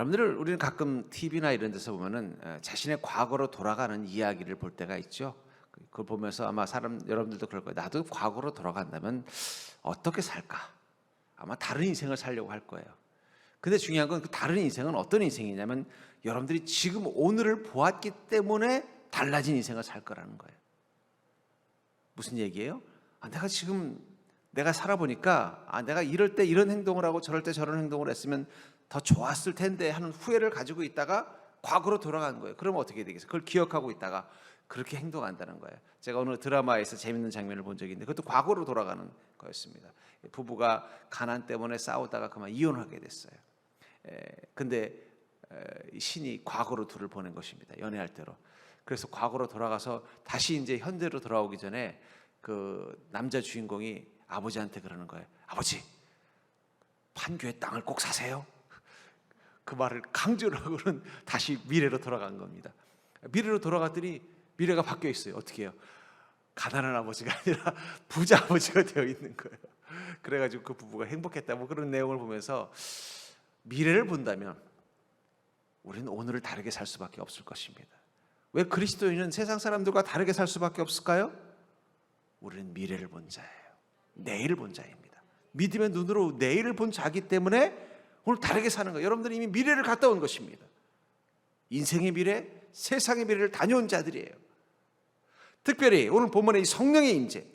우리는 가끔 TV나 이런 데서 보면은 자신의 과거로 돌아가는 이야기를 볼 때가 있죠. 그걸 보면서 아마 여러분들도 그럴 거예요. 나도 과거로 돌아간다면 어떻게 살까? 아마 다른 인생을 살려고 할 거예요. 근데 중요한 건 그 다른 인생은 어떤 인생이냐면 여러분들이 지금 오늘을 보았기 때문에 달라진 인생을 살 거라는 거예요. 무슨 얘기예요? 내가 살아보니까 내가 이럴 때 이런 행동을 하고 저럴 때 저런 행동을 했으면 더 좋았을 텐데 하는 후회를 가지고 있다가 과거로 돌아간 거예요. 그러면 어떻게 되겠어요? 그걸 기억하고 있다가 그렇게 행동한다는 거예요. 제가 오늘 드라마에서 재밌는 장면을 본 적이 있는데 그것도 과거로 돌아가는 거였습니다. 부부가 가난 때문에 싸우다가 그만 이혼하게 됐어요. 근데 신이 과거로 둘을 보낸 것입니다. 연애할 때로. 그래서 과거로 돌아가서 다시 이제 현재로 돌아오기 전에 그 남자 주인공이 아버지한테 그러는 거예요. 아버지, 판교의 땅을 꼭 사세요. 그 말을 강조를 하고는 다시 미래로 돌아간 겁니다. 미래로 돌아갔더니 미래가 바뀌어 있어요. 어떻게 해요? 가난한 아버지가 아니라 부자 아버지가 되어 있는 거예요. 그래가지고 그 부부가 행복했다. 뭐 그런 내용을 보면서 미래를 본다면 우리는 오늘을 다르게 살 수밖에 없을 것입니다. 왜 그리스도인은 세상 사람들과 다르게 살 수밖에 없을까요? 우리는 미래를 본 자예요. 내일을 본 자입니다. 믿음의 눈으로 내일을 본 자기 때문에 오늘 다르게 사는 거예요. 여러분들은 이미 미래를 갔다 온 것입니다. 인생의 미래, 세상의 미래를 다녀온 자들이에요. 특별히 오늘 본문의 이 성령의 임재,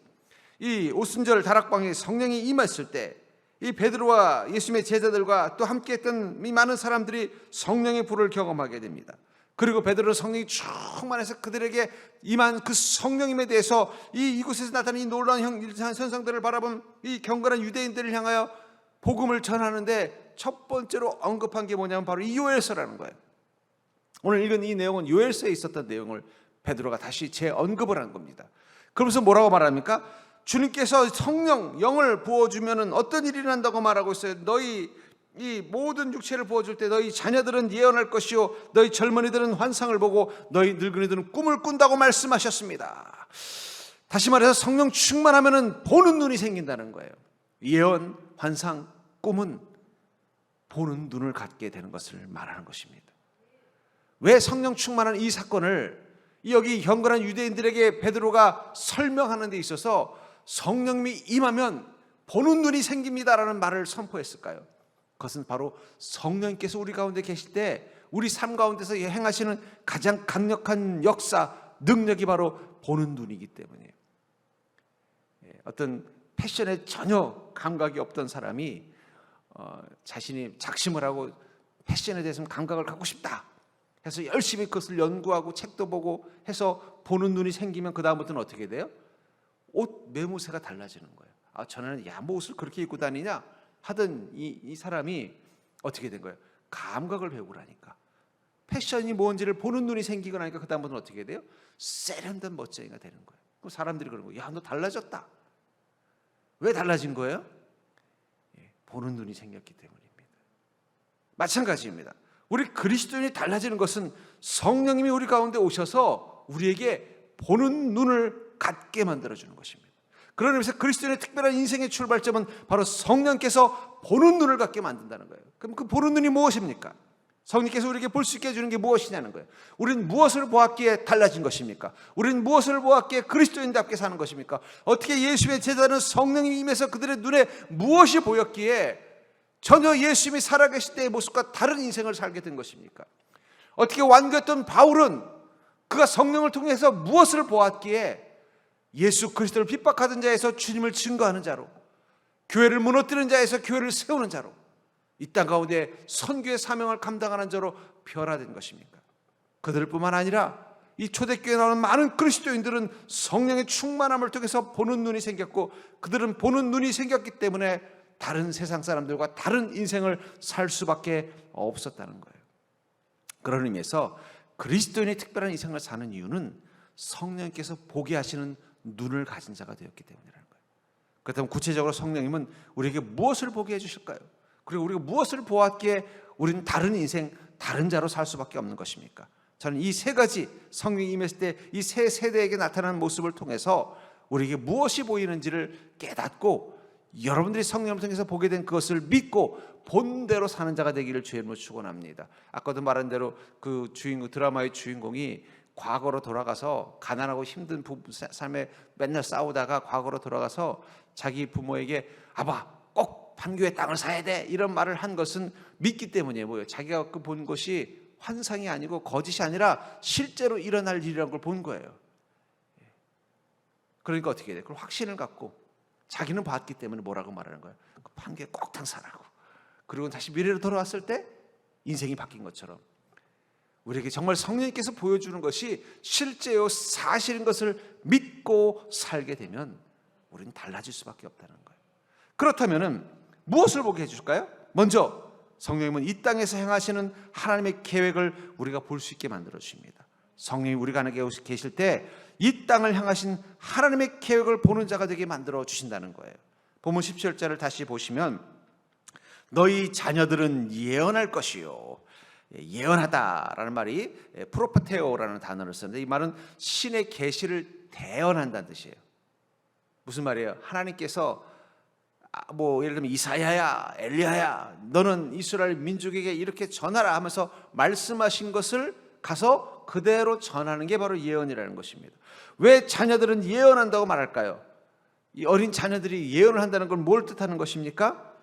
이 오순절 다락방에 성령이 임했을 때 이 베드로와 예수님의 제자들과 또 함께했던 이 많은 사람들이 성령의 불을 경험하게 됩니다. 그리고 베드로는 성령이 충만해서 그들에게 임한 그 성령님에 대해서 이곳에서 나타난 이 놀라운 현상들을 바라본 이 경건한 유대인들을 향하여 복음을 전하는데 첫 번째로 언급한 게 뭐냐면 바로 이 요엘서라는 거예요. 오늘 읽은 이 내용은 요엘서에 있었던 내용을 베드로가 다시 재언급을 한 겁니다. 그러면서 뭐라고 말합니까? 주님께서 성령, 영을 부어주면 어떤 일이 난다고 말하고 있어요. 너희 이 모든 육체를 부어줄 때 너희 자녀들은 예언할 것이요 너희 젊은이들은 환상을 보고 너희 늙은이들은 꿈을 꾼다고 말씀하셨습니다. 다시 말해서 성령 충만하면 보는 눈이 생긴다는 거예요. 예언, 환상, 꿈은 보는 눈을 갖게 되는 것을 말하는 것입니다. 왜 성령 충만한 이 사건을 여기 경건한 유대인들에게 베드로가 설명하는 데 있어서 성령님이 임하면 보는 눈이 생깁니다라는 말을 선포했을까요? 그것은 바로 성령님께서 우리 가운데 계실 때 우리 삶 가운데서 행하시는 가장 강력한 역사, 능력이 바로 보는 눈이기 때문이에요. 어떤 패션에 전혀 감각이 없던 사람이 자신이 작심을 하고 패션에 대해서 감각을 갖고 싶다 해서 열심히 그것을 연구하고 책도 보고 해서 보는 눈이 생기면 그 다음부터는 어떻게 돼요? 옷 매무새가 달라지는 거예요. 전에는 뭐 옷을 그렇게 입고 다니냐 하던 이 사람이 어떻게 된 거예요? 감각을 배우라니까. 패션이 뭔지를 보는 눈이 생기고 나니까 그 다음부터는 어떻게 돼요? 세련된 멋쟁이가 되는 거예요. 그럼 사람들이 그러는 거예요. 야, 너 달라졌다. 왜 달라진 거예요? 보는 눈이 생겼기 때문입니다. 마찬가지입니다. 우리 그리스도인이 달라지는 것은 성령님이 우리 가운데 오셔서 우리에게 보는 눈을 갖게 만들어주는 것입니다. 그런 의미에서 그리스도인의 특별한 인생의 출발점은 바로 성령께서 보는 눈을 갖게 만든다는 거예요. 그럼 그 보는 눈이 무엇입니까? 성령께서 우리에게 볼 수 있게 해주는 게 무엇이냐는 거예요. 우리는 무엇을 보았기에 달라진 것입니까? 우리는 무엇을 보았기에 그리스도인답게 사는 것입니까? 어떻게 예수님의 제자는 성령이 임해서 그들의 눈에 무엇이 보였기에 전혀 예수님이 살아계실 때의 모습과 다른 인생을 살게 된 것입니까? 어떻게 완고했던 바울은 그가 성령을 통해서 무엇을 보았기에 예수 그리스도를 핍박하던 자에서 주님을 증거하는 자로, 교회를 무너뜨리는 자에서 교회를 세우는 자로, 이 땅 가운데 선교의 사명을 감당하는 자로 변화된 것입니까? 그들뿐만 아니라 이 초대교회에 나오는 많은 그리스도인들은 성령의 충만함을 통해서 보는 눈이 생겼고, 그들은 보는 눈이 생겼기 때문에 다른 세상 사람들과 다른 인생을 살 수밖에 없었다는 거예요. 그런 의미에서 그리스도인이 특별한 인생을 사는 이유는 성령께서 보게 하시는 눈을 가진 자가 되었기 때문이라는 거예요. 그렇다면 구체적으로 성령님은 우리에게 무엇을 보게 해주실까요? 그리고 우리가 무엇을 보았기에 우리는 다른 인생, 다른 자로 살 수밖에 없는 것입니까? 저는 이 세 가지 성령이 임했을 때 이 세 세대에게 나타나는 모습을 통해서 우리에게 무엇이 보이는지를 깨닫고 여러분들이 성령을 통해서 보게 된 그것을 믿고 본대로 사는 자가 되기를 주의 이름으로 축원합니다. 아까도 말한 대로 그 주인공, 드라마의 주인공이 과거로 돌아가서 가난하고 힘든 삶에 맨날 싸우다가 과거로 돌아가서 자기 부모에게 아빠 꼭 판교의 땅을 사야 돼 이런 말을 한 것은 믿기 때문이에요. 뭐예요? 자기가 그 본 것이 환상이 아니고 거짓이 아니라 실제로 일어날 일이라는 걸 본 거예요. 그러니까 어떻게 돼? 그걸 확신을 갖고 자기는 봤기 때문에 뭐라고 말하는 거예요? 그 판교에 꼭 땅 사라고. 그리고 다시 미래로 돌아왔을 때 인생이 바뀐 것처럼 우리에게 정말 성령님께서 보여주는 것이 실제요 사실인 것을 믿고 살게 되면 우리는 달라질 수밖에 없다는 거예요. 그렇다면 무엇을 보게 해줄까요? 먼저 성령님은 이 땅에서 행하시는 하나님의 계획을 우리가 볼 수 있게 만들어 주십니다. 성령이 우리가 안에 계실 때 이 땅을 향하신 하나님의 계획을 보는 자가 되게 만들어 주신다는 거예요. 본문 17절을 다시 보시면 너희 자녀들은 예언할 것이요. 예언하다라는 말이 프로페테오라는 단어를 쓰는데 이 말은 신의 계시를 대언한다는 뜻이에요. 무슨 말이에요? 하나님께서 뭐 예를 들면 이사야야, 엘리야야, 너는 이스라엘 민족에게 이렇게 전하라 하면서 말씀하신 것을 가서 그대로 전하는 게 바로 예언이라는 것입니다. 왜 자녀들은 예언한다고 말할까요? 이 어린 자녀들이 예언을 한다는 건 뭘 뜻하는 것입니까?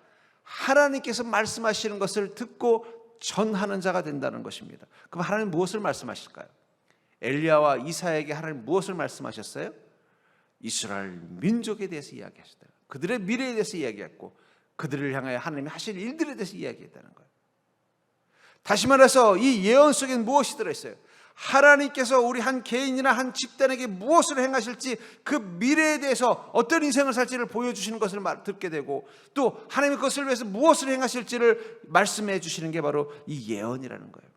하나님께서 말씀하시는 것을 듣고 전하는 자가 된다는 것입니다. 그럼 하나님 무엇을 말씀하실까요? 엘리야와 이사야에게 하나님 무엇을 말씀하셨어요? 이스라엘 민족에 대해서 이야기하셨다. 그들의 미래에 대해서 이야기했고 그들을 향하여 하나님이 하실 일들에 대해서 이야기했다는 거예요. 다시 말해서 이 예언 속에는 무엇이 들어있어요? 하나님께서 우리 한 개인이나 한 집단에게 무엇을 행하실지 그 미래에 대해서 어떤 인생을 살지를 보여주시는 것을 듣게 되고 또 하나님이 그것을 위해서 무엇을 행하실지를 말씀해 주시는 게 바로 이 예언이라는 거예요.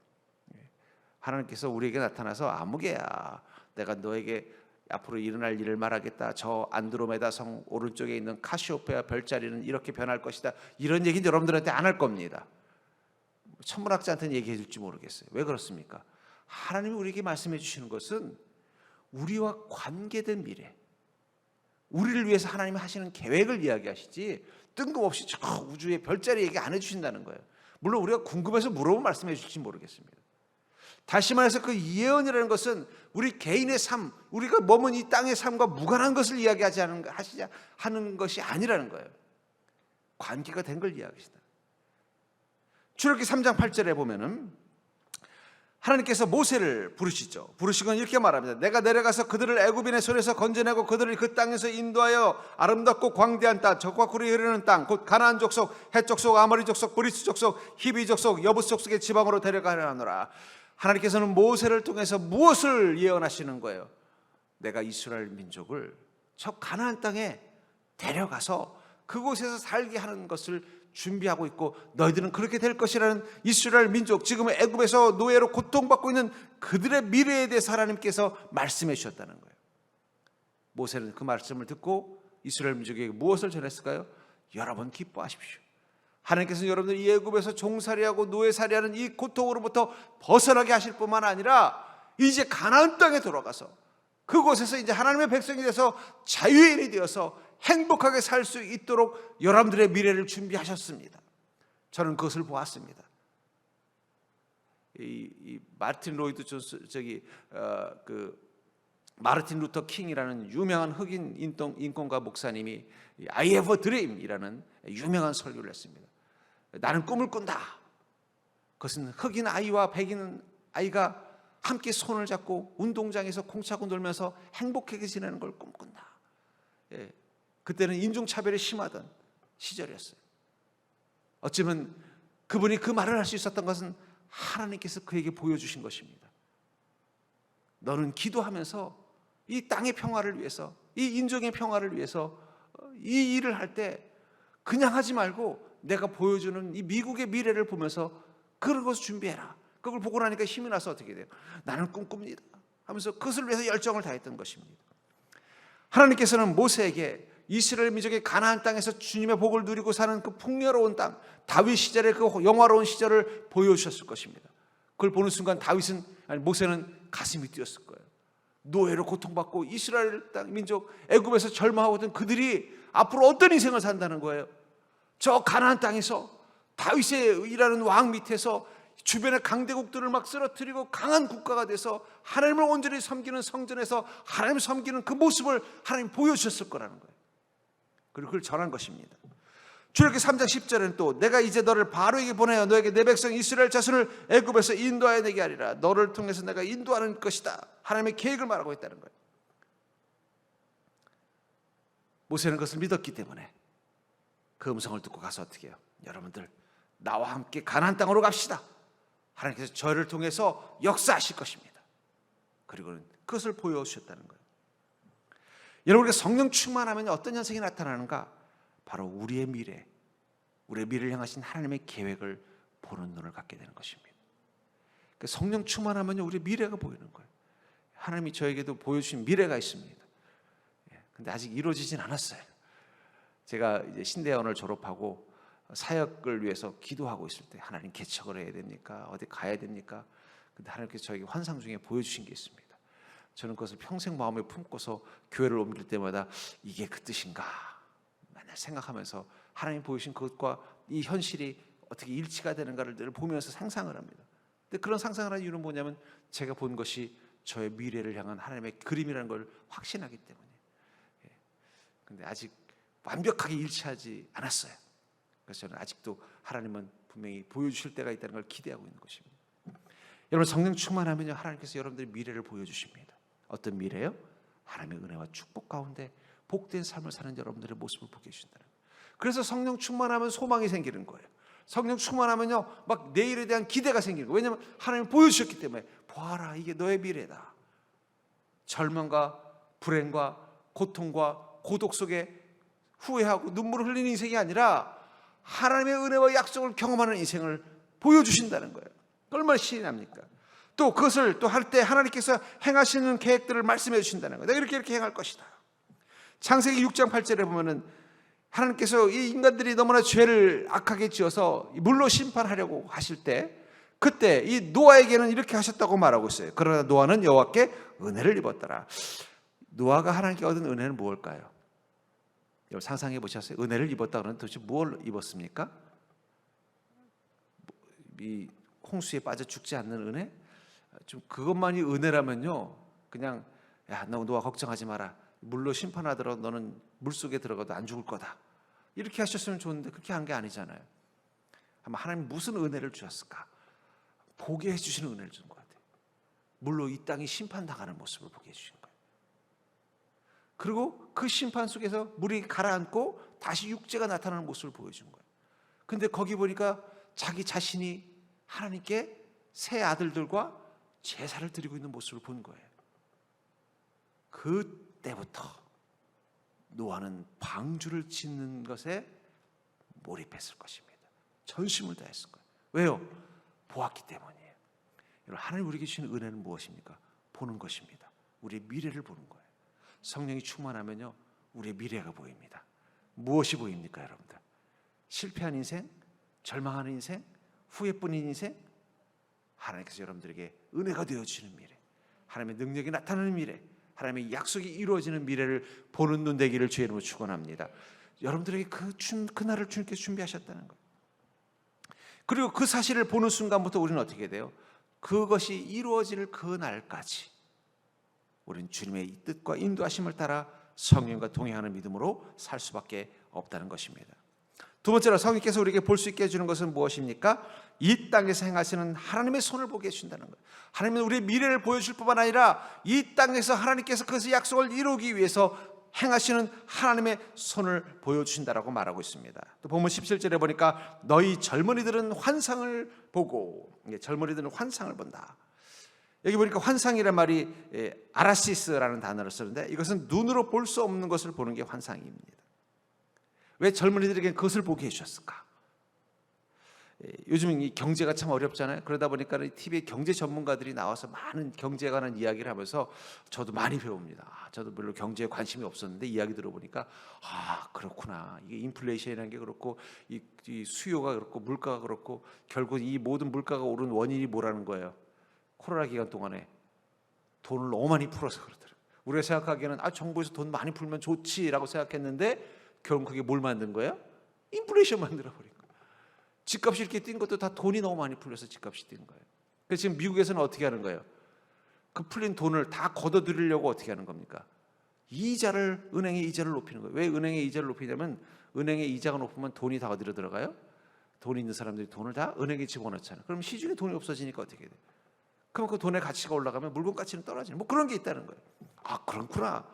하나님께서 우리에게 나타나서 아무개야 내가 너에게 앞으로 일어날 일을 말하겠다. 저 안드로메다 성 오른쪽에 있는 카시오페아 별자리는 이렇게 변할 것이다. 이런 얘기는 여러분들한테 안 할 겁니다. 천문학자한테는 얘기해 줄지 모르겠어요. 왜 그렇습니까? 하나님이 우리에게 말씀해 주시는 것은 우리와 관계된 미래, 우리를 위해서 하나님이 하시는 계획을 이야기하시지 뜬금없이 저 우주의 별자리 얘기 안 해주신다는 거예요. 물론 우리가 궁금해서 물어보면 말씀해 주실지 모르겠습니다. 다시 말해서 그 예언이라는 것은 우리 개인의 삶, 우리가 머문 이 땅의 삶과 무관한 것을 이야기하지 하는 것이 아니라는 거예요. 관계가 된 걸 이야기하시다. 출애굽기 3장 8절에 보면은 하나님께서 모세를 부르시죠. 부르시곤 이렇게 말합니다. 내가 내려가서 그들을 애굽인의 손에서 건져내고 그들을 그 땅에서 인도하여 아름답고 광대한 땅, 적과 꿀이 흐르는 땅, 곧 가나안 족속, 헷 족속, 아모리 족속, 브리스 족속, 히비 족속, 여부스 족속의 지방으로 데려가려 하노라. 하나님께서는 모세를 통해서 무엇을 예언하시는 거예요? 내가 이스라엘 민족을 저 가나안 땅에 데려가서 그곳에서 살게 하는 것을 준비하고 있고 너희들은 그렇게 될 것이라는 이스라엘 민족, 지금 애굽에서 노예로 고통받고 있는 그들의 미래에 대해서 하나님께서 말씀해 주셨다는 거예요. 모세는 그 말씀을 듣고 이스라엘 민족에게 무엇을 전했을까요? 여러분 기뻐하십시오. 하나님께서 여러분들 이 애굽에서 종살이하고 노예살이하는 이 고통으로부터 벗어나게 하실 뿐만 아니라 이제 가나안 땅에 돌아가서 그곳에서 이제 하나님의 백성이 돼서 자유인이 되어서 행복하게 살 수 있도록 여러분들의 미래를 준비하셨습니다. 저는 그것을 보았습니다. 이 마르틴 로이드 존스 마르틴 루터 킹이라는 유명한 흑인 인권가 목사님이 I have a dream이라는 유명한 설교를 했습니다. 나는 꿈을 꾼다. 그것은 흑인 아이와 백인 아이가 함께 손을 잡고 운동장에서 공차고 놀면서 행복하게 지내는 걸 꿈꾼다. 예, 그때는 인종차별이 심하던 시절이었어요. 어쩌면 그분이 그 말을 할 수 있었던 것은 하나님께서 그에게 보여주신 것입니다. 너는 기도하면서 이 땅의 평화를 위해서, 이 인종의 평화를 위해서 이 일을 할 때 그냥 하지 말고 내가 보여주는 이 미국의 미래를 보면서 그런 것을 준비해라. 그걸 보고 나니까 힘이 나서 어떻게 돼요? 나는 꿈꿉니다 하면서 그것을 위해서 열정을 다했던 것입니다. 하나님께서는 모세에게 이스라엘 민족의 가나안 땅에서 주님의 복을 누리고 사는 그 풍요로운 땅, 다윗 시절의 그 영화로운 시절을 보여주셨을 것입니다. 그걸 보는 순간 모세는 가슴이 뛰었을 거예요. 노예로 고통받고 이스라엘 땅 민족 애굽에서 절망하고 있던 그들이 앞으로 어떤 인생을 산다는 거예요. 저 가나안 땅에서 다윗의 일하는 왕 밑에서 주변의 강대국들을 막 쓰러뜨리고 강한 국가가 돼서 하나님을 온전히 섬기는 성전에서 하나님을 섬기는 그 모습을 하나님 보여주셨을 거라는 거예요. 그리고 그걸 전한 것입니다. 출애굽기 3장 10절에는 또 내가 이제 너를 바로에게 보내어 너에게 내 백성 이스라엘 자손을 애굽에서 인도하여 내게 하리라. 너를 통해서 내가 인도하는 것이다. 하나님의 계획을 말하고 있다는 거예요. 모세는 그것을 믿었기 때문에 그 음성을 듣고 가서 어떻게 해요? 여러분들 나와 함께 가나안 땅으로 갑시다. 하나님께서 저를 통해서 역사하실 것입니다. 그리고는 그것을 보여주셨다는 거예요. 여러분, 우리가 성령 충만하면 어떤 현상이 나타나는가? 바로 우리의 미래를 향하신 하나님의 계획을 보는 눈을 갖게 되는 것입니다. 성령 충만하면 우리의 미래가 보이는 거예요. 하나님이 저에게도 보여주신 미래가 있습니다. 근데 아직 이루어지진 않았어요. 제가 이제 신대원을 졸업하고 사역을 위해서 기도하고 있을 때 하나님 개척을 해야 됩니까? 어디 가야 됩니까? 근데 하나님께서 저에게 환상 중에 보여주신 게 있습니다. 저는 그것을 평생 마음에 품고서 교회를 옮길 때마다 이게 그 뜻인가 맨날 생각하면서 하나님 보여주신 그것과 이 현실이 어떻게 일치가 되는가를 늘 보면서 상상을 합니다. 근데 그런 상상을 하는 이유는 뭐냐면 제가 본 것이 저의 미래를 향한 하나님의 그림이라는 걸 확신하기 때문에. 근데 아직 완벽하게 일치하지 않았어요. 그래서 저는 아직도 하나님은 분명히 보여주실 때가 있다는 걸 기대하고 있는 것입니다. 여러분, 성령 충만하면요 하나님께서 여러분들의 미래를 보여주십니다. 어떤 미래요? 하나님의 은혜와 축복 가운데 복된 삶을 사는 여러분들의 모습을 보게 해주신다는 거예요. 그래서 성령 충만하면 소망이 생기는 거예요. 성령 충만하면요 막 내일에 대한 기대가 생기는 거예요. 왜냐하면 하나님이 보여주셨기 때문에. 보아라, 이게 너의 미래다. 절망과 불행과 고통과 고독 속에 후회하고 눈물을 흘리는 인생이 아니라 하나님의 은혜와 약속을 경험하는 인생을 보여주신다는 거예요. 얼마나 신이 납니까? 또 그것을 또 할 때 하나님께서 행하시는 계획들을 말씀해 주신다는 거예요. 내가 이렇게 행할 것이다. 창세기 6장 8절에 보면은 하나님께서 이 인간들이 너무나 죄를 악하게 지어서 물로 심판하려고 하실 때 그때 이 노아에게는 이렇게 하셨다고 말하고 있어요. 그러나 노아는 여호와께 은혜를 입었더라. 노아가 하나님께 얻은 은혜는 무엇일까요? 여러분 상상해 보셨어요? 은혜를 입었다 그러면 도대체 뭘 입었습니까? 이 홍수에 빠져 죽지 않는 은혜? 좀 그것만이 은혜라면요 그냥 야, 너 노아 걱정하지 마라. 물로 심판하더라도 너는 물속에 들어가도 안 죽을 거다. 이렇게 하셨으면 좋은데 그렇게 한 게 아니잖아요. 아마 하나님 무슨 은혜를 주셨을까? 보게 해주시는 은혜를 준 것 같아요. 물로 이 땅이 심판당하는 모습을 보게 해주신 거예요. 그리고 그 심판 속에서 물이 가라앉고 다시 육체가 나타나는 모습을 보여준 거예요. 근데 거기 보니까 자기 자신이 하나님께 새 아들들과 제사를 드리고 있는 모습을 본 거예요. 그때부터 노아는 방주를 짓는 것에 몰입했을 것입니다. 전심을 다했을 거예요. 왜요? 보았기 때문이에요. 여러분, 하나님 우리에게 주시는 은혜는 무엇입니까? 보는 것입니다. 우리의 미래를 보는 거예요. 성령이 충만하면요 우리의 미래가 보입니다. 무엇이 보입니까, 여러분들? 실패한 인생? 절망하는 인생? 후회뿐인 인생? 하나님께서 여러분들에게 은혜가 되어주시는 미래, 하나님의 능력이 나타나는 미래, 하나님의 약속이 이루어지는 미래를 보는 눈 되기를 주의 이름으로 축원합니다. 여러분들에게 그날을 주님께서 준비하셨다는 거예요. 그리고 그 사실을 보는 순간부터 우리는 어떻게 돼요? 그것이 이루어질 그날까지 우리는 주님의 뜻과 인도하심을 따라 성령과 동행하는 믿음으로 살 수밖에 없다는 것입니다. 두 번째로 성령께서 우리에게 볼 수 있게 해주는 것은 무엇입니까? 이 땅에서 행하시는 하나님의 손을 보게 해준다는 거예요. 하나님은 우리의 미래를 보여줄 뿐만 아니라 이 땅에서 하나님께서 그것의 약속을 이루기 위해서 행하시는 하나님의 손을 보여주신다라고 말하고 있습니다. 또 본문 17절에 보니까 너희 젊은이들은 환상을 보고, 젊은이들은 환상을 본다. 여기 보니까 환상이란 말이 아라시스라는 단어를 쓰는데 이것은 눈으로 볼 수 없는 것을 보는 게 환상입니다. 왜 젊은이들에게 그것을 보게 해주셨을까? 요즘 이 경제가 참 어렵잖아요. 그러다 보니까 TV에 경제 전문가들이 나와서 많은 경제에 관한 이야기를 하면서 저도 많이 배웁니다. 저도 별로 경제에 관심이 없었는데 이야기 들어보니까 그렇구나. 이게 인플레이션이라는 게 그렇고 이 수요가 그렇고 물가가 그렇고 결국 이 모든 물가가 오른 원인이 뭐라는 거예요? 코로나 기간 동안에 돈을 너무 많이 풀어서 그러더라고요. 우리가 생각하기에는 정부에서 돈 많이 풀면 좋지라고 생각했는데 결국 그게 뭘 만든 거예요? 인플레이션 만들어버린 거예요. 집값이 이렇게 뛴 것도 다 돈이 너무 많이 풀려서 집값이 뛴 거예요. 그래서 지금 미국에서는 어떻게 하는 거예요? 그 풀린 돈을 다 걷어들이려고 어떻게 하는 겁니까? 은행의 이자를 높이는 거예요. 왜 은행의 이자를 높이냐면 은행의 이자가 높으면 돈이 다 어디로 들어가요? 돈이 있는 사람들이 돈을 다 은행에 집어넣잖아요. 그럼 시중에 돈이 없어지니까 어떻게 돼요? 그럼 그 돈의 가치가 올라가면 물건 가치는 떨어지는 뭐 그런 게 있다는 거예요. 그렇구나.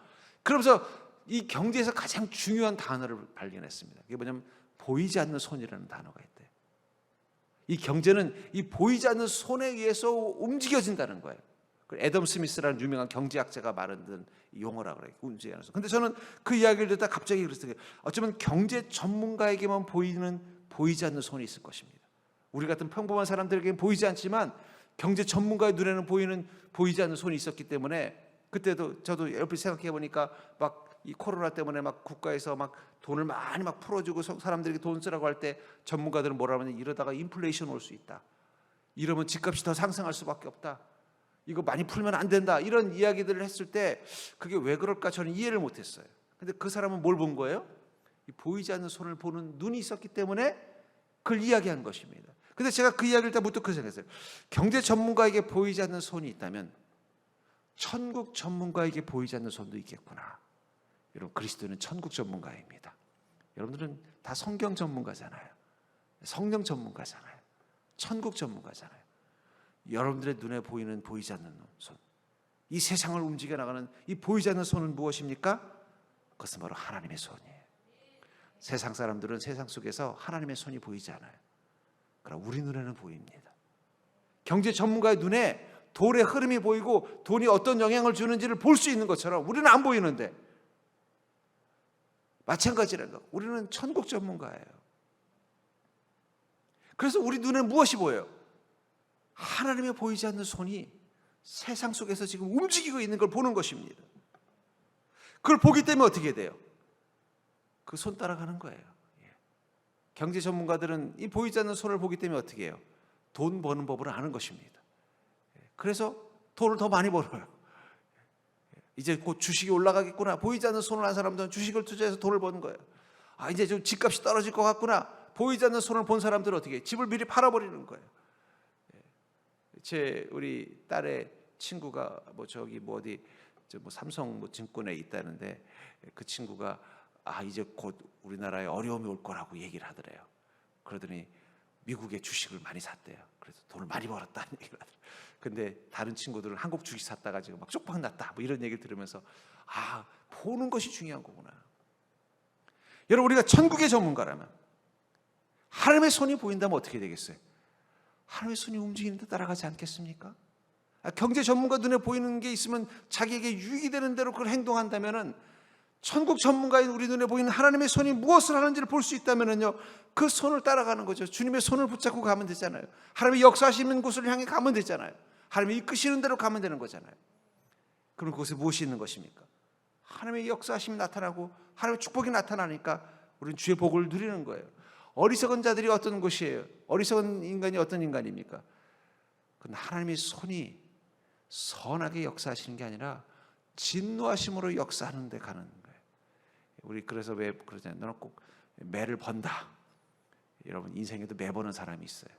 그러면서 이 경제에서 가장 중요한 단어를 발견했습니다. 그게 뭐냐면 보이지 않는 손이라는 단어가 있대요. 이 경제는 이 보이지 않는 손에 의해서 움직여진다는 거예요. 애덤 스미스라는 유명한 경제학자가 만든 용어라고 그래요. 움직이는 손. 근데 저는 그 이야기를 듣다 갑자기 그랬어요. 어쩌면 경제 전문가에게만 보이지 않는 손이 있을 것입니다. 우리 같은 평범한 사람들에게는 보이지 않지만 경제 전문가의 눈에는 보이지 않는 손이 있었기 때문에 그때도 저도 옆에 생각해 보니까 막 이 코로나 때문에 막 국가에서 막 돈을 많이 막 풀어주고 사람들에게 돈 쓰라고 할 때 전문가들은 뭐라 하면 이러다가 인플레이션 올 수 있다. 이러면 집값이 더 상승할 수밖에 없다. 이거 많이 풀면 안 된다. 이런 이야기들을 했을 때 그게 왜 그럴까 저는 이해를 못했어요. 근데 그 사람은 뭘 본 거예요? 이 보이지 않는 손을 보는 눈이 있었기 때문에 그걸 이야기한 것입니다. 근데 제가 그 이야기를 다 무뚝 생각했어요. 경제 전문가에게 보이지 않는 손이 있다면 천국 전문가에게 보이지 않는 손도 있겠구나. 여러분, 그리스도는 천국 전문가입니다. 여러분들은 다 성경 전문가잖아요. 성령 전문가잖아요. 천국 전문가잖아요. 여러분들의 눈에 보이지 않는 손, 이 세상을 움직여 나가는 이 보이지 않는 손은 무엇입니까? 그것은 바로 하나님의 손이에요. 세상 사람들은 세상 속에서 하나님의 손이 보이지 않아요. 그러나 우리 눈에는 보입니다. 경제 전문가의 눈에 돈의 흐름이 보이고 돈이 어떤 영향을 주는지를 볼 수 있는 것처럼 우리는 안 보이는데 마찬가지라는 거. 우리는 천국 전문가예요. 그래서 우리 눈에 무엇이 보여요? 하나님의 보이지 않는 손이 세상 속에서 지금 움직이고 있는 걸 보는 것입니다. 그걸 보기 때문에 어떻게 돼요? 그 손 따라가는 거예요. 경제 전문가들은 이 보이지 않는 손을 보기 때문에 어떻게 해요? 돈 버는 법을 아는 것입니다. 그래서 돈을 더 많이 벌어요. 이제 곧 주식이 올라가겠구나. 보이지 않는 손을 한 사람들은 주식을 투자해서 돈을 버는 거예요. 이제 좀 집값이 떨어질 것 같구나. 보이지 않는 손을 본 사람들은 어떻게 해요? 집을 미리 팔아버리는 거예요. 우리 딸의 친구가 어디 삼성 증권에 있다는데 그 친구가 이제 곧 우리나라에 어려움이 올 거라고 얘기를 하더래요. 그러더니 미국의 주식을 많이 샀대요. 그래서 돈을 많이 벌었다는 얘기를 하더래요. 근데 다른 친구들은 한국 주식 샀다가 지금 막 쪽박 났다 이런 얘기를 들으면서 보는 것이 중요한 거구나. 여러분, 우리가 천국의 전문가라면 하나님의 손이 보인다면 어떻게 되겠어요? 하나님의 손이 움직이는데 따라가지 않겠습니까? 경제 전문가 눈에 보이는 게 있으면 자기에게 유익이 되는 대로 그걸 행동한다면은 천국 전문가인 우리 눈에 보이는 하나님의 손이 무엇을 하는지를 볼 수 있다면은요, 그 손을 따라가는 거죠. 주님의 손을 붙잡고 가면 되잖아요. 하나님의 역사하시는 곳을 향해 가면 되잖아요. 하나님이 이끄시는 대로 가면 되는 거잖아요. 그럼 그곳에 무엇이 있는 것입니까? 하나님의 역사하심이 나타나고 하나님의 축복이 나타나니까 우리는 주의 복을 누리는 거예요. 어리석은 자들이 어떤 것이에요? 어리석은 인간이 어떤 인간입니까? 그건 하나님의 손이 선하게 역사하시는 게 아니라 진노하심으로 역사하는 데 가는 거예요. 우리 그래서 왜 그러잖아요. 너는 꼭 매를 번다. 여러분, 인생에도 매 보는 사람이 있어요.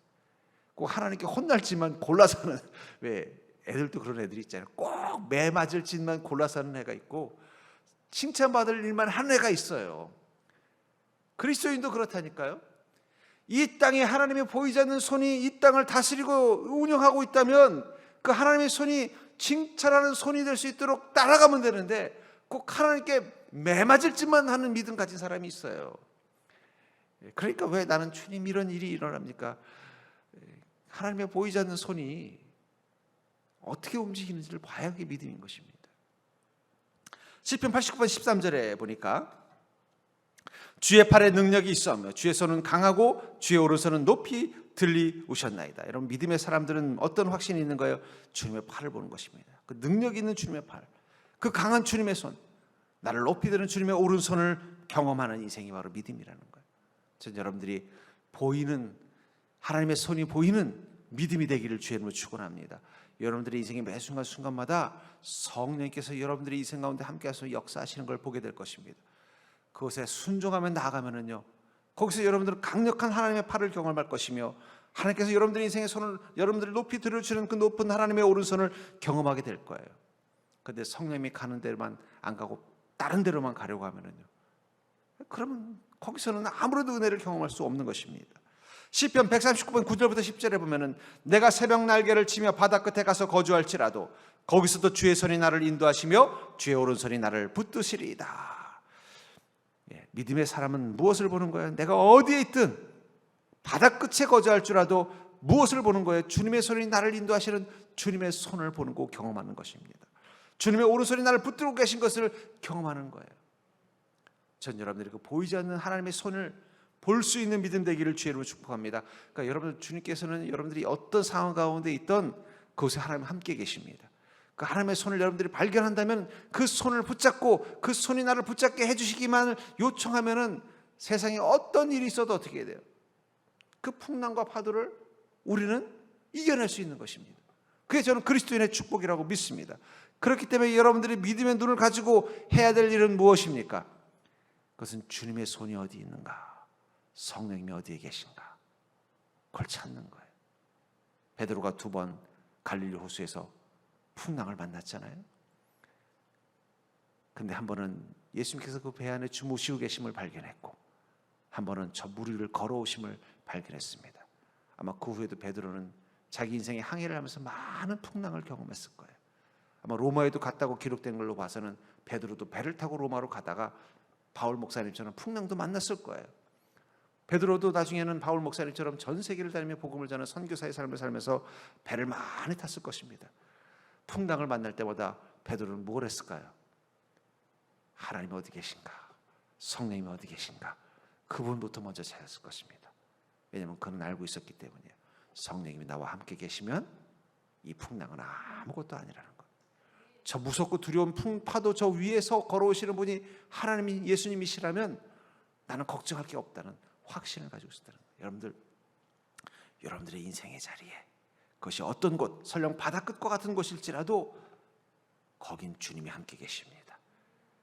꼭 하나님께 혼날지만 골라서는, 왜 애들도 그런 애들이 있잖아요. 꼭 매 맞을 짓만 골라서 하는 애가 있고 칭찬받을 일만 하는 애가 있어요. 그리스도인도 그렇다니까요. 이 땅에 하나님의 보이지 않는 손이 이 땅을 다스리고 운영하고 있다면 그 하나님의 손이 칭찬하는 손이 될 수 있도록 따라가면 되는데 꼭 하나님께 매맞을 짓만 하는 믿음 가진 사람이 있어요. 그러니까 왜 나는 주님 이런 일이 일어납니까? 하나님의 보이지 않는 손이 어떻게 움직이는지를 봐야 그게 믿음인 것입니다. 시편 89편 13절에 보니까 주의 팔에 능력이 있어하며 주의 손은 강하고 주의 오른손은 높이 들리우셨나이다. 여러분, 믿음의 사람들은 어떤 확신이 있는 거예요? 주님의 팔을 보는 것입니다. 그 능력 있는 주님의 팔, 그 강한 주님의 손, 나를 높이 드는 주님의 오른손을 경험하는 인생이 바로 믿음이라는 거예요. 전 여러분들이 보이는 하나님의 손이 보이는 믿음이 되기를 주의 이름으로 축원합니다. 여러분들의 인생의 매 순간순간마다 성령님께서 여러분들의 인생 가운데 함께하셔서 역사하시는 걸 보게 될 것입니다. 그것에 순종하며 나아가면은요, 거기서 여러분들은 강력한 하나님의 팔을 경험할 것이며 하나님께서 여러분들의 인생의 손을 여러분들을 높이 들어주는 그 높은 하나님의 오른손을 경험하게 될 거예요. 그런데 성령님이 가는 데만 안 가고 다른 데로만 가려고 하면은요, 그러면 거기서는 아무래도 은혜를 경험할 수 없는 것입니다. 시편 139편 9절부터 10절에 보면은 내가 새벽 날개를 치며 바다 끝에 가서 거주할지라도 거기서도 주의 손이 나를 인도하시며 주의 오른손이 나를 붙드시리이다. 믿음의 사람은 무엇을 보는 거예요? 내가 어디에 있든 바다 끝에 거주할지라도 무엇을 보는 거예요? 주님의 손이 나를 인도하시는 주님의 손을 보는 거 경험하는 것입니다. 주님의 오른손이 나를 붙들고 계신 것을 경험하는 거예요. 전 여러분들이 그 보이지 않는 하나님의 손을 볼 수 있는 믿음 되기를 주의 이름으로 축복합니다. 그러니까 여러분, 주님께서는 여러분들이 어떤 상황 가운데 있던 그곳에 하나님 함께 계십니다. 그 하나님의 손을 여러분들이 발견한다면 그 손을 붙잡고 그 손이 나를 붙잡게 해주시기만 요청하면은 세상에 어떤 일이 있어도 어떻게 해야 돼요? 그 풍랑과 파도를 우리는 이겨낼 수 있는 것입니다. 그게 저는 그리스도인의 축복이라고 믿습니다. 그렇기 때문에 여러분들이 믿음의 눈을 가지고 해야 될 일은 무엇입니까? 그것은 주님의 손이 어디 있는가, 성령님이 어디에 계신가, 그걸 찾는 거예요. 베드로가 2번 갈릴리 호수에서 풍랑을 만났잖아요. 근데 한 번은 예수님께서 그 배 안에 주무시고 계심을 발견했고, 한 번은 저 물 위를 걸어오심을 발견했습니다. 아마 그 후에도 베드로는 자기 인생의 항해를 하면서 많은 풍랑을 경험했을 거예요. 아마 로마에도 갔다고 기록된 걸로 봐서는 베드로도 배를 타고 로마로 가다가 바울 목사님처럼 풍랑도 만났을 거예요. 베드로도 나중에는 바울 목사님처럼 전 세계를 다니며 복음을 전하는 선교사의 삶을 살면서 배를 많이 탔을 것입니다. 풍랑을 만날 때마다 베드로는 뭘 했을까요? 하나님이 어디 계신가, 성령님이 어디 계신가, 그분부터 먼저 찾았을 것입니다. 왜냐하면 그는 알고 있었기 때문이에요. 성령님이 나와 함께 계시면 이 풍랑은 아무것도 아니라는 거예요. 저 무섭고 두려운 파도 저 위에서 걸어오시는 분이 하나님이 예수님이시라면 나는 걱정할 게 없다는 확신을 가지고 있다는 거예요. 여러분들의 인생의 자리에 그것이 어떤 곳, 설령 바다 끝과 같은 곳일지라도 거긴 주님이 함께 계십니다.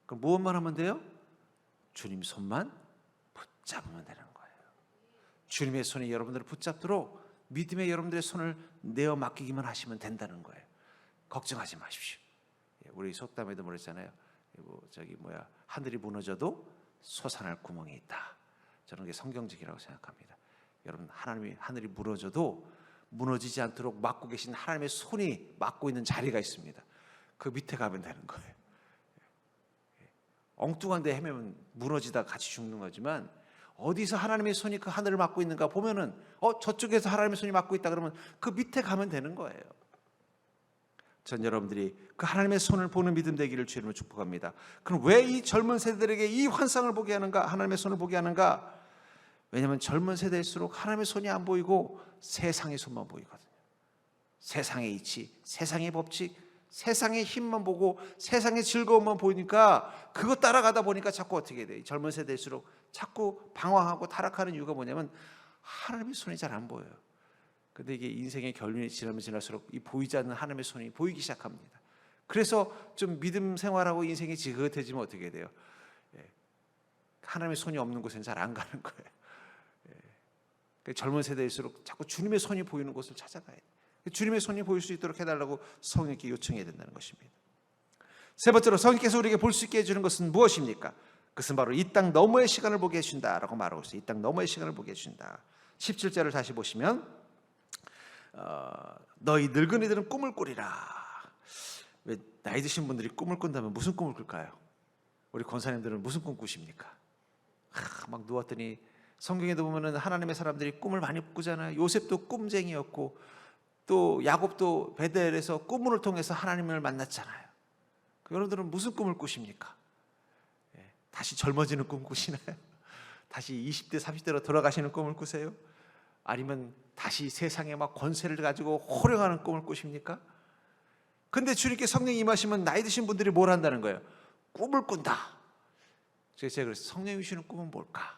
그럼 무엇만 하면 돼요? 주님 손만 붙잡으면 되는 거예요. 주님의 손이 여러분들을 붙잡도록 믿음의 여러분들의 손을 내어 맡기기만 하시면 된다는 거예요. 걱정하지 마십시오. 우리 속담에도 그랬잖아요. 하늘이 무너져도 솟아날 구멍이 있다. 저는 그게 성경적이라고 생각합니다. 여러분, 하늘이 무너져도 무너지지 않도록 막고 계신 하나님의 손이 막고 있는 자리가 있습니다. 그 밑에 가면 되는 거예요. 엉뚱한 데 헤매면 무너지다 같이 죽는 거지만, 어디서 하나님의 손이 그 하늘을 막고 있는가 보면은 저쪽에서 하나님의 손이 막고 있다 그러면 그 밑에 가면 되는 거예요. 전 여러분들이 그 하나님의 손을 보는 믿음 되기를 주님으로 축복합니다. 그럼 왜 이 젊은 세대들에게 이 환상을 보게 하는가, 하나님의 손을 보게 하는가? 왜냐하면 젊은 세대일수록 하나님의 손이 안 보이고 세상의 손만 보이거든요. 세상의 이치, 세상의 법칙, 세상의 힘만 보고 세상의 즐거움만 보이니까 그거 따라가다 보니까 자꾸 어떻게 돼요? 젊은 세대일수록 자꾸 방황하고 타락하는 이유가 뭐냐면 하나님의 손이 잘 안 보여요. 근데 이게 인생의 결론이 지나면 지날수록 이 보이지 않는 하나님의 손이 보이기 시작합니다. 그래서 좀 믿음 생활하고 인생이 지긋해지면 어떻게 돼요? 하나님의 손이 없는 곳엔 잘 안 가는 거예요. 젊은 세대일수록 자꾸 주님의 손이 보이는 곳을 찾아가야 돼요. 주님의 손이 보일 수 있도록 해달라고 성령께 요청해야 된다는 것입니다. 세 번째로 성령께서 우리에게 볼 수 있게 해주는 것은 무엇입니까? 그것은 바로 이 땅 너머의 시간을 보게 해준다라고 말하고 있어요. 이 땅 너머의 시간을 보게 해준다. 17절을 다시 보시면 너희 늙은이들은 꿈을 꾸리라. 왜 나이 드신 분들이 꿈을 꾼다면 무슨 꿈을 꿀까요? 우리 권사님들은 무슨 꿈 꾸십니까? 막 누웠더니 성경에도 보면은 하나님의 사람들이 꿈을 많이 꾸잖아요. 요셉도 꿈쟁이였고 또 야곱도 베델에서 꿈을 통해서 하나님을 만났잖아요. 여러분들은 무슨 꿈을 꾸십니까? 다시 젊어지는 꿈 꾸시나요? 다시 20대 30대로 돌아가시는 꿈을 꾸세요? 아니면 다시 세상에 막 권세를 가지고 호령하는 꿈을 꾸십니까? 근데 주님께 성령이 임하시면 나이 드신 분들이 뭘 한다는 거예요? 꿈을 꾼다. 제가 그래서 성령이 주시는 꿈은 뭘까?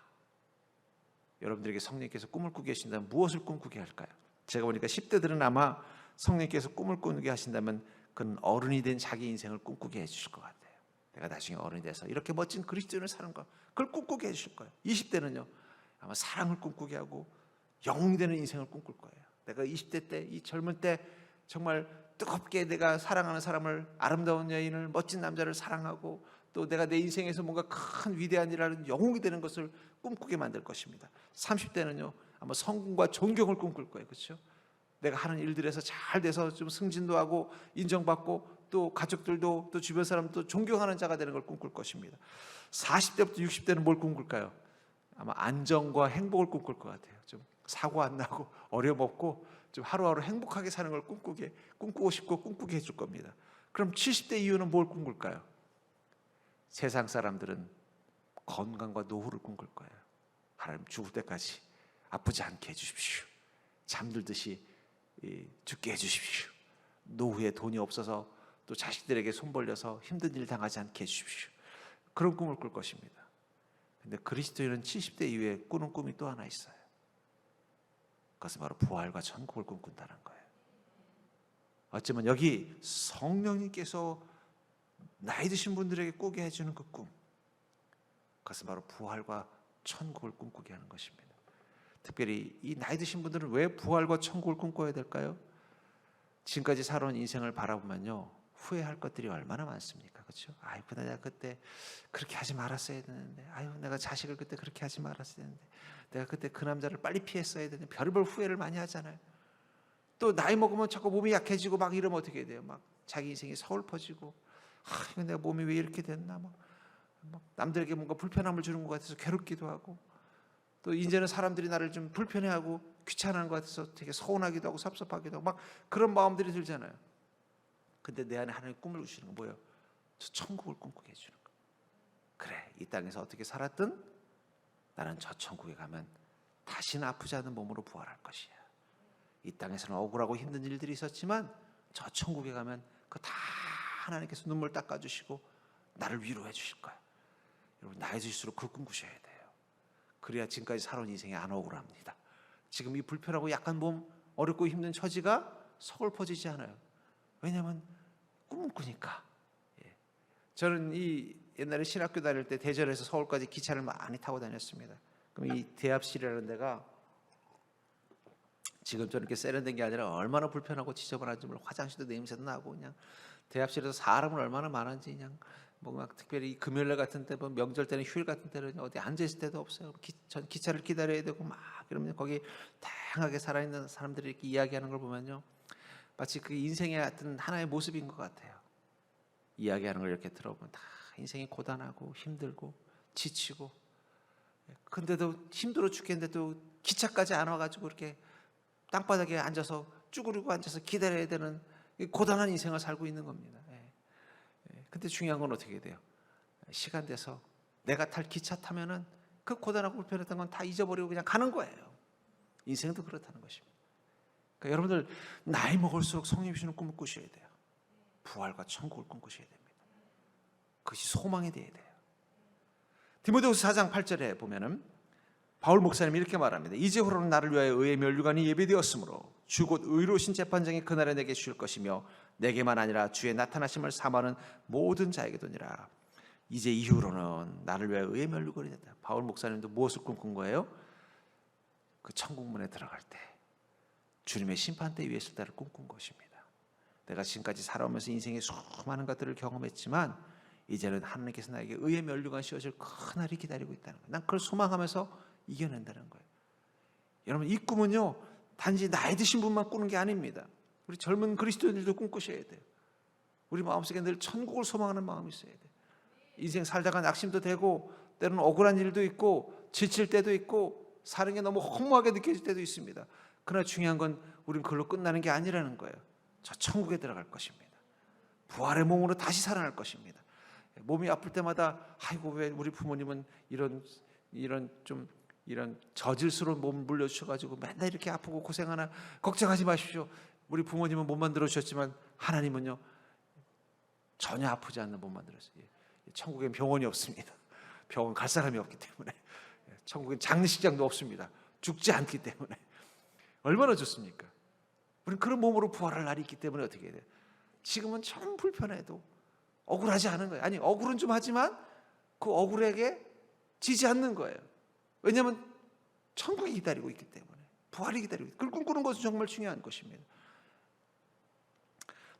여러분들에게 성령께서 꿈을 꾸게 하신다면 무엇을 꿈꾸게 할까요? 제가 보니까 10대들은 아마 성령께서 꿈을 꾸게 하신다면 그는 어른이 된 자기 인생을 꿈꾸게 해주실 것 같아요. 내가 나중에 어른이 돼서 이렇게 멋진 그리스도인을 사는 거, 그걸 꿈꾸게 해주실 거예요. 20대는요 아마 사랑을 꿈꾸게 하고 영웅이 되는 인생을 꿈꿀 거예요. 내가 20대 때, 이 젊은 때 정말 뜨겁게 내가 사랑하는 사람을, 아름다운 여인을, 멋진 남자를 사랑하고 또 내가 내 인생에서 뭔가 큰 위대한 일을 하는 영웅이 되는 것을 꿈꾸게 만들 것입니다. 30대는요 아마 성공과 존경을 꿈꿀 거예요. 그렇죠? 내가 하는 일들에서 잘 돼서 좀 승진도 하고 인정받고 또 가족들도 또 주변 사람도 존경하는 자가 되는 걸 꿈꿀 것입니다. 40대부터 60대는 뭘 꿈꿀까요? 아마 안정과 행복을 꿈꿀 것 같아요. 좀 사고 안 나고 어려움 없고 좀 하루하루 행복하게 사는 걸 꿈꾸고 싶고 꿈꾸게 해줄 겁니다. 그럼 70대 이후는 뭘 꿈꿀까요? 세상 사람들은 건강과 노후를 꿈꿀 거예요. 하나님 죽을 때까지 아프지 않게 해주십시오. 잠들듯이 죽게 해주십시오. 노후에 돈이 없어서 또 자식들에게 손 벌려서 힘든 일 당하지 않게 해주십시오. 그런 꿈을 꿀 것입니다. 근데 그리스도인은 70대 이후에 꾸는 꿈이 또 하나 있어요. 그것은 바로 부활과 천국을 꿈꾼다는 거예요. 어쩌면 여기 성령님께서 나이 드신 분들에게 꾸게 해주는 그 꿈, 그것은 바로 부활과 천국을 꿈꾸게 하는 것입니다. 특별히 이 나이 드신 분들은 왜 부활과 천국을 꿈꿔야 될까요? 지금까지 살아온 인생을 바라보면요 후회할 것들이 얼마나 많습니까? 그렇죠? 아이고 내가 그때 그렇게 하지 말았어야 되는데, 아유 내가 자식을 그때 그렇게 하지 말았어야 되는데, 내가 그때 그 남자를 빨리 피했어야 되는데, 별의별 후회를 많이 하잖아요. 또 나이 먹으면 자꾸 몸이 약해지고 막 이러면 어떻게 돼요? 막 자기 인생이 서글퍼지고, 이거 내가 몸이 왜 이렇게 됐나, 막 남들에게 뭔가 불편함을 주는 것 같아서 괴롭기도 하고, 또 이제는 사람들이 나를 좀 불편해하고 귀찮아하는 것 같아서 되게 서운하기도 하고 섭섭하기도 하고 막 그런 마음들이 들잖아요. 근데 내 안에 하나님 꿈을 주시는 건 뭐예요? 저 천국을 꿈꾸게 해주는 거예요. 그래, 이 땅에서 어떻게 살았든 나는 저 천국에 가면 다시는 아프지 않은 몸으로 부활할 것이야. 이 땅에서는 억울하고 힘든 일들이 있었지만 저 천국에 가면 그 다 하나님께서 눈물 닦아주시고 나를 위로해 주실 거야. 여러분 나이 드실수록 그 꿈 꾸셔야 돼요. 그래야 지금까지 살아온 인생이 안 억울합니다. 지금 이 불편하고 약간 몸 어렵고 힘든 처지가 서글퍼지지 않아요. 왜냐하면 꿈을 꾸니까. 저는 이 옛날에 신학교 다닐 때 대전에서 서울까지 기차를 많이 타고 다녔습니다. 그럼 이 대합실이라는 데가 지금처럼 이렇게 세련된 게 아니라 얼마나 불편하고 지저분한지 몰라. 화장실도 냄새도 나고 그냥 대합실에서 사람은 얼마나 많은지 그냥 뭐 막 특별히 금요일 같은 때, 뭐 명절 때는 휴일 같은 때는 어디 앉아 있을 때도 없어요. 전 기차를 기다려야 되고 막 그러면 거기 다양하게 살아있는 사람들이 이렇게 이야기하는 걸 보면요, 마치 그 인생의 어떤 하나의 모습인 것 같아요. 이야기하는 걸 이렇게 들어보면 다 인생이 고단하고 힘들고 지치고, 근데도 힘들어 죽겠는데도 기차까지 안 와가지고 이렇게 땅바닥에 앉아서 쭈그리고 앉아서 기다려야 되는 고단한 인생을 살고 있는 겁니다. 근데 중요한 건 어떻게 돼요? 시간 돼서 내가 탈 기차 타면은 그 고단하고 불편했던 건 다 잊어버리고 그냥 가는 거예요. 인생도 그렇다는 것입니다. 그러니까 여러분들 나이 먹을수록 성령 주시는 꿈을 꾸셔야 돼요. 부활과 천국을 꿈꾸셔야 됩니다. 그것이 소망이 되어야 돼요. 디모데후서 4장 8절에 보면은 바울 목사님이 이렇게 말합니다. 이제후로는 나를 위하여 의의 면류관이 예비되었으므로 주 곧 의로우신 재판장이 그날에 내게 주실 것이며 내게만 아니라 주의 나타나심을 사모하는 모든 자에게도니라. 이제 이후로는 나를 위하여 의의 면류관이 된다. 바울 목사님도 무엇을 꿈꾼 거예요? 그 천국문에 들어갈 때 주님의 심판대 위에 있을 때를 꿈꾼 것입니다. 내가 지금까지 살아오면서 인생의 수많은 것들을 경험했지만 이제는 하나님께서 나에게 의의 면류관 씌워질 큰 날이 기다리고 있다는 거예요. 난 그걸 소망하면서 이겨낸다는 거예요. 여러분 이 꿈은요 단지 나이 드신 분만 꾸는 게 아닙니다. 우리 젊은 그리스도인들도 꿈꾸셔야 돼요. 우리 마음속에 늘 천국을 소망하는 마음이 있어야 돼요. 인생 살다가 낙심도 되고 때로는 억울한 일도 있고 지칠 때도 있고 사는 게 너무 허무하게 느껴질 때도 있습니다. 그러나 중요한 건 우리는 그걸로 끝나는 게 아니라는 거예요. 저 천국에 들어갈 것입니다. 부활의 몸으로 다시 살아날 것입니다. 몸이 아플 때마다 아이고 왜 우리 부모님은 이런 저질스러운 몸을 물려주셔가지고 맨날 이렇게 아프고 고생하나. 걱정하지 마십시오. 우리 부모님은 못 만들어주셨지만 하나님은요 전혀 아프지 않는 몸 만들었어요. 천국엔 병원이 없습니다. 병원 갈 사람이 없기 때문에. 천국엔 장례식장도 없습니다. 죽지 않기 때문에. 얼마나 좋습니까? 우리는 그런 몸으로 부활할 날이 있기 때문에 어떻게 해야 돼요? 지금은 참 불편해도 억울하지 않은 거예요. 아니, 억울은 좀 하지만 그 억울에게 지지 않는 거예요. 왜냐하면 천국이 기다리고 있기 때문에, 부활이 기다리고 있기 때문에. 그걸 꿈꾸는 것은 정말 중요한 것입니다.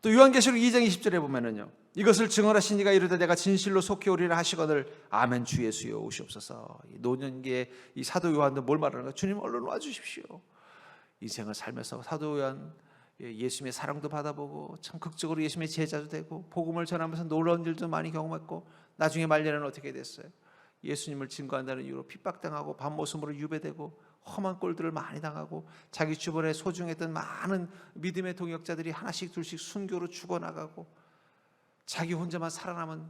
또 요한계시록 2장 20절에 보면은요, 이것을 증언하신 이가 이르되 내가 진실로 속히 오리라 하시거늘 아멘 주 예수여 오시옵소서. 이 노년기에 이 사도 요한도 뭘 말하는가? 주님 얼른 와주십시오. 인생을 살면서 사도 요한 예수님의 사랑도 받아보고 참 극적으로 예수님의 제자도 되고 복음을 전하면서 놀라운 일도 많이 경험했고, 나중에 말년에는 어떻게 됐어요? 예수님을 증거한다는 이유로 핍박당하고 밤모습으로 유배되고 험한 꼴들을 많이 당하고, 자기 주변에 소중했던 많은 믿음의 동역자들이 하나씩 둘씩 순교로 죽어나가고, 자기 혼자만 살아남은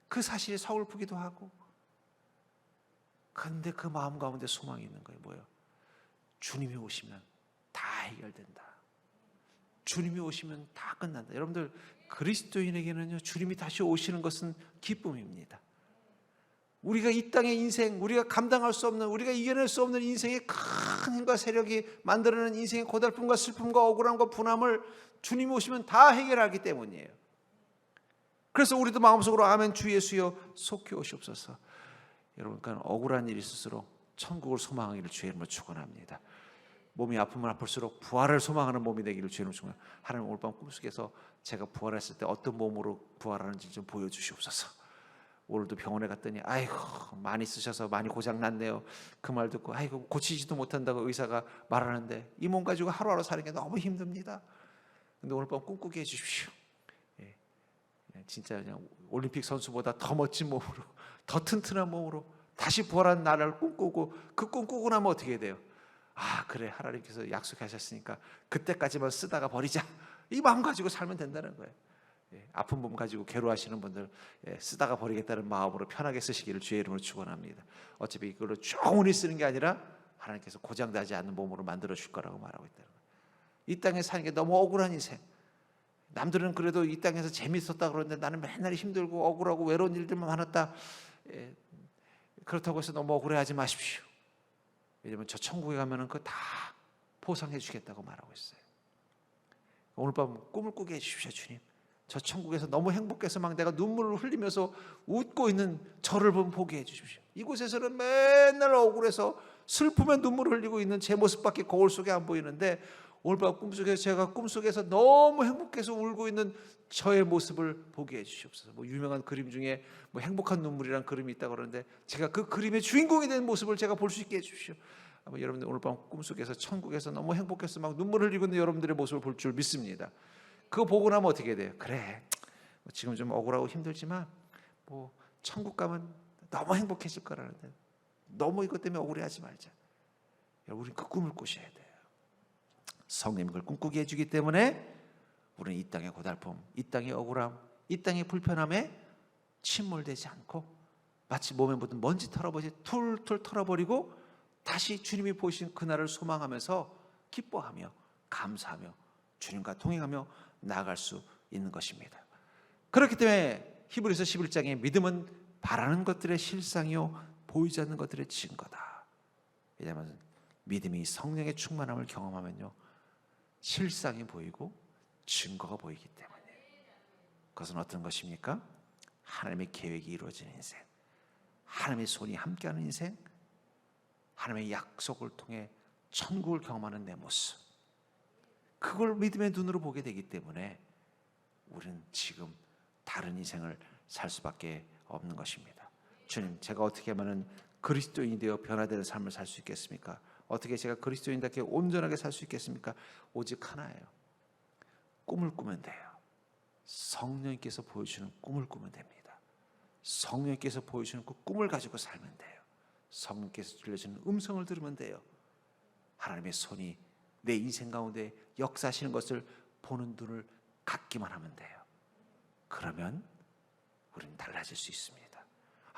그 사실이 서글프기도 하고, 그런데 그 마음 가운데 소망이 있는 거예요. 뭐예요? 주님이 오시면 다 해결된다. 주님이 오시면 다 끝난다. 여러분들, 그리스도인에게는요, 주님이 다시 오시는 것은 기쁨입니다. 우리가 이 땅의 인생, 우리가 감당할 수 없는, 우리가 이겨낼 수 없는 인생의 큰 힘과 세력이 만들어내는 인생의 고달픔과 슬픔과 억울함과 분함을 주님이 오시면 다 해결하기 때문이에요. 그래서 우리도 마음속으로 아멘 주 예수여 속히 오시옵소서. 여러분, 그러니까 억울한 일이 있을수록 천국을 소망하기를 주의 이름으로 축원합니다. 몸이 아프면 아플수록 부활을 소망하는 몸이 되기를 주의 이름으로 축원합니다. 하나님, 오늘 밤 꿈속에서 제가 부활했을 때 어떤 몸으로 부활하는지 좀 보여주시옵소서. 오늘도 병원에 갔더니 아이고 많이 쓰셔서 많이 고장났네요. 그 말 듣고 아이고 고치지도 못한다고 의사가 말하는데 이 몸 가지고 하루하루 사는 게 너무 힘듭니다. 근데 오늘 밤 꿈꾸게 해주십시오. 진짜 그냥 올림픽 선수보다 더 멋진 몸으로, 더 튼튼한 몸으로 다시 부활한 날을 꿈꾸고, 그 꿈꾸고 나면 어떻게 돼요? 아 그래, 하나님께서 약속하셨으니까 그때까지만 쓰다가 버리자, 이 마음 가지고 살면 된다는 거예요. 아픈 몸 가지고 괴로워하시는 분들, 쓰다가 버리겠다는 마음으로 편하게 쓰시기를 주의 이름으로 축원합니다. 어차피 이걸로 영원히 쓰는 게 아니라 하나님께서 고장나지 않는 몸으로 만들어 줄 거라고 말하고 있다는 거예요. 이 땅에 사는 게 너무 억울한 인생. 남들은 그래도 이 땅에서 재밌었다 그러는데 나는 맨날 힘들고 억울하고 외로운 일들만 많았다. 그렇다고 해서 너무 억울해하지 마십시오. 왜냐하면 저 천국에 가면은 그거 다 보상해 주겠다고 말하고 있어요. 오늘 밤 꿈을 꾸게 해주십시오. 주님, 저 천국에서 너무 행복해서 막 내가 눈물을 흘리면서 웃고 있는 저를 보게 해주십시오. 이곳에서는 맨날 억울해서 슬프면 눈물을 흘리고 있는 제 모습밖에 거울 속에 안 보이는데, 오늘 밤 꿈속에서 제가 꿈속에서 너무 행복해서 울고 있는 저의 모습을 보게 해주시옵소서. 뭐 유명한 그림 중에 뭐 행복한 눈물이라는 그림이 있다고 그러는데, 제가 그 그림의 주인공이 된 모습을 제가 볼 수 있게 해주십시오. 아마 여러분들 오늘 밤 꿈속에서 천국에서 너무 행복해서 막 눈물 흘리고 있는 여러분들의 모습을 볼 줄 믿습니다. 그거 보고 나면 어떻게 돼요? 그래, 지금 좀 억울하고 힘들지만 뭐 천국 가면 너무 행복해질 거라는데 너무 이것 때문에 억울해하지 말자. 우리 그 꿈을 꾸셔야 돼요. 성령이 그걸 꿈꾸게 해주기 때문에 우리는 이 땅의 고달픔, 이 땅의 억울함, 이 땅의 불편함에 침몰되지 않고, 마치 몸에 묻은 먼지 털어버리지 툴툴 털어버리고 다시 주님이 보신 그날을 소망하면서 기뻐하며 감사하며 주님과 동행하며 나아갈 수 있는 것입니다. 그렇기 때문에 히브리서 11장에 믿음은 바라는 것들의 실상이요 보이지 않는 것들의 증거다. 왜냐하면 믿음이 성령의 충만함을 경험하면요 실상이 보이고 증거가 보이기 때문에. 그것은 어떤 것입니까? 하나님의 계획이 이루어지는 인생, 하나님의 손이 함께하는 인생, 하나님의 약속을 통해 천국을 경험하는 내 모습, 그걸 믿음의 눈으로 보게 되기 때문에 우리는 지금 다른 인생을 살 수밖에 없는 것입니다. 주님, 제가 어떻게 하면 그리스도인이 되어 변화되는 삶을 살 수 있겠습니까? 어떻게 제가 그리스도인답게 온전하게 살 수 있겠습니까? 오직 하나예요. 꿈을 꾸면 돼요. 성령님께서 보여주는 꿈을 꾸면 됩니다. 성령님께서 보여주는 그 꿈을 가지고 살면 돼요. 성령께서 들려주는 음성을 들으면 돼요. 하나님의 손이 내 인생 가운데 역사하시는 것을 보는 눈을 갖기만 하면 돼요. 그러면 우리는 달라질 수 있습니다.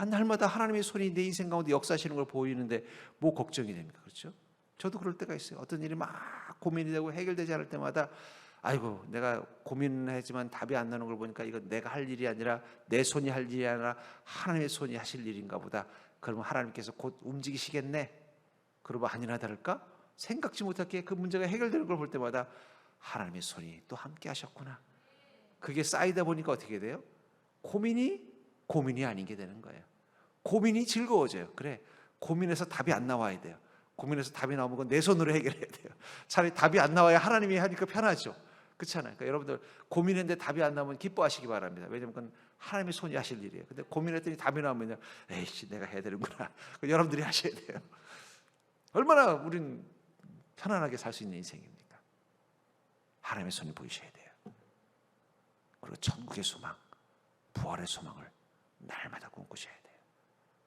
날마다 하나님의 손이 내 인생 가운데 역사하시는 걸 보이는데 뭐 걱정이 됩니까? 그렇죠? 저도 그럴 때가 있어요. 어떤 일이 막 고민이 되고 해결되지 않을 때마다 아이고, 내가 고민은 하지만 답이 안 나는 걸 보니까 이거 내가 할 일이 아니라, 내 손이 할 일이 아니라 하나님의 손이 하실 일인가 보다. 그러면 하나님께서 곧 움직이시겠네. 그러면 아니나 다를까 생각지 못하게 그 문제가 해결되는 걸 볼 때마다 하나님의 손이 또 함께 하셨구나. 그게 쌓이다 보니까 어떻게 돼요? 고민이 아닌 게 되는 거예요. 고민이 즐거워져요. 그래, 고민해서 답이 안 나와야 돼요. 고민해서 답이 나오면 그건 내 손으로 해결해야 돼요. 차라리 답이 안 나와야 하나님이 하니까 편하죠. 그렇잖아요. 그러니까 여러분들 고민했는데 답이 안 나오면 기뻐하시기 바랍니다. 왜냐하면 그건 하나님의 손이 하실 일이에요. 근데 고민했더니 답이 나오면요, 에이씨, 내가 해야 되는구나. 여러분들이 하셔야 돼요. 얼마나 우린 편안하게 살 수 있는 인생입니까? 하나님의 손이 보이셔야 돼요. 그리고 천국의 소망, 부활의 소망을 날마다 꿈꾸셔야 돼요.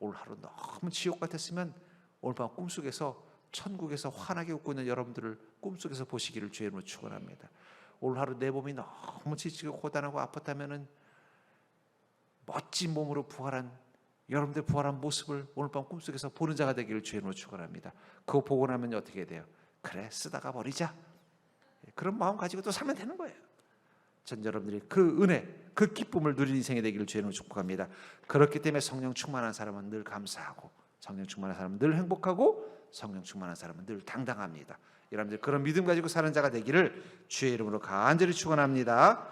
오늘 하루 너무 지옥 같았으면 오늘 밤 꿈속에서 천국에서 환하게 웃고 있는 여러분들을 꿈속에서 보시기를 주의 이름으로 축원합니다. 오늘 하루 내 몸이 너무 지치고 고단하고 아팠다면은 멋진 몸으로 부활한 여러분들 부활한 모습을 오늘 밤 꿈속에서 보는 자가 되기를 주의 이름으로 축원합니다. 그거 보고 나면 어떻게 돼요? 그래, 쓰다가 버리자. 그런 마음 가지고 또 살면 되는 거예요. 전 여러분들이 그 은혜, 그 기쁨을 누리는 인생이 되기를 주의 이름으로 축복합니다. 그렇기 때문에 성령 충만한 사람은 늘 감사하고, 성령 충만한 사람은 늘 행복하고, 성령 충만한 사람은 늘 당당합니다. 여러분들 그런 믿음 가지고 사는 자가 되기를 주의 이름으로 간절히 축원합니다.